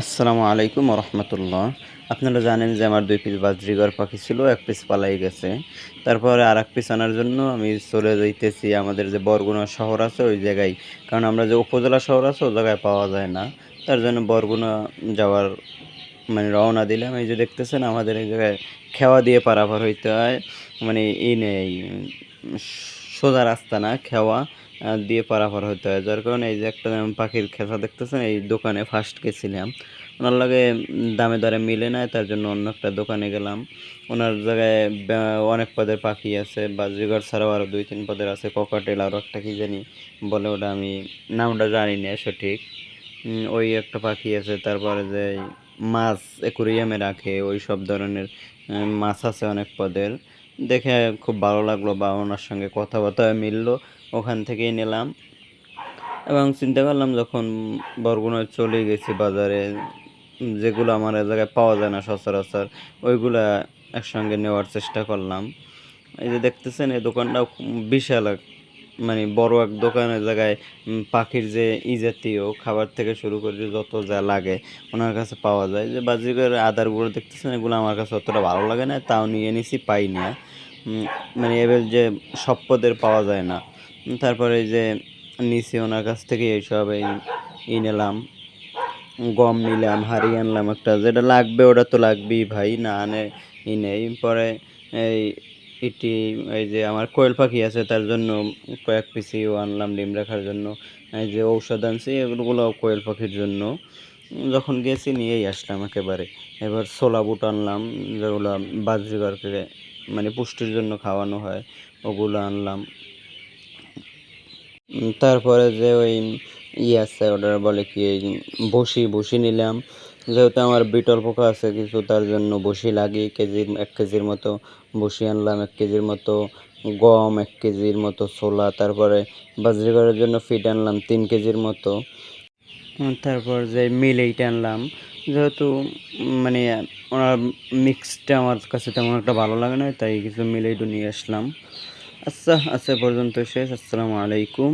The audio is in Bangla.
আসসালামু আলাইকুম রহমতুল্লাহ। আপনারা জানেন যে আমার ২ পিস বাজরিগার পাখি ছিল, ১ পিস পালাই গেছে। তারপরে আরেক পিস আনার জন্য আমি চলে যাইতেছি আমাদের যে বরগুনা শহর আছে ওই জায়গায়। কারণ আমরা যে উপজেলা শহর আছে ওই জায়গায় পাওয়া যায় না। তার জন্য বরগুনা যাওয়ার মানে রওনা দিলাম। এই যে দেখতেছেন আমাদের এই জায়গায় খেওয়া দিয়ে পারাপার হইতে হয়। মানে নেই, সোজা রাস্তা না, খেওয়া দিয়ে পারাপার হইতে হয়। যার কারণে এই যে একটা পাখির খেঁচা দেখতেছেন, এই দোকানে ফার্স্ট গেছিলাম। ওনার লগে দামে দরে মিলে নাই, তার জন্য অন্য একটা দোকানে গেলাম। ওনার জায়গায় অনেক পদের পাখি আছে, বাজরিগর ছাড়াও আরও ২-৩ পদের আছে, ককাটেল আরও একটা কি জানি বলে, ওটা আমি নামটা জানি না সঠিক। ওই একটা পাখি আছে। তারপরে যে মাছ অ্যাকুরিয়ামে রাখে ওই সব ধরনের মাছ আছে অনেক পদের। দেখে খুব ভালো লাগলো বা ওনার সঙ্গে কথাবার্তা মিললো, ওখান থেকেই নিলাম। এবং চিন্তা করলাম যখন বরগুনায় চলে গেছি বাজারে, যেগুলো আমার এ জায়গায় পাওয়া যায় না সচরাচর, ওইগুলা একসঙ্গে নেওয়ার চেষ্টা করলাম। এই যে দেখতেছেন এই দোকানটাও বিশাল এক, মানে বড় এক দোকানের জায়গায় পাখির যে জাতীয় খাবার থেকে শুরু করে যত যা লাগে ওনার কাছে পাওয়া যায়। যে বাজিকার আদারগুলো দেখতেছেন, এগুলো আমার কাছে অতটা ভালো লাগে না, তাও নিয়ে নিছি, পাই না। মানে এবার যে সব পদের পাওয়া যায় না। তারপরে এই যে নিছি ওনার কাছ থেকে এইসব নিলাম, গম নিলাম, হাঁড়ি আনলাম একটা, যেটা লাগবে ওটা তো লাগবেই ভাই, না আনে নেই। পরে এই ইটি, এই যে আমার কোয়েল পাখি আছে তার জন্য কয়েক পিসিও আনলাম ডিম রাখার জন্য। এই যে ঔষধ আনছি এগুলো কোয়েল পাখির জন্য। যখন গেছি নিয়েই আসলাম একেবারে। এবার ছোলা বুট আনলাম, যেগুলো বাজরিগরকে মানে পুষ্টির জন্য খাওয়ানো হয়, ওগুলো আনলাম। তারপরে যে ওই আছে ওটার বলে কি, এই বসি নিলাম। যেহেতু আমার বিটল পোকা আছে কিছু, তার জন্য বসি লাগে, কেজির ১ কেজির মতো বসি আনলাম, ১ কেজির মতো গম, ১ কেজির মতো ছোলা, তারপরে বাজরিগরের জন্য ফিড আনলাম ৩ কেজির মতো। তারপর যে মিলেইট আনলাম, যেহেতু মানে ওনার মিক্সটা আমার কাছে তেমন একটা ভালো লাগে না, তাই কিছু মিলেইটও নিয়ে আসলাম। আচ্ছা, আচ্ছা পর্যন্ত শেষ। আসসালামু আলাইকুম।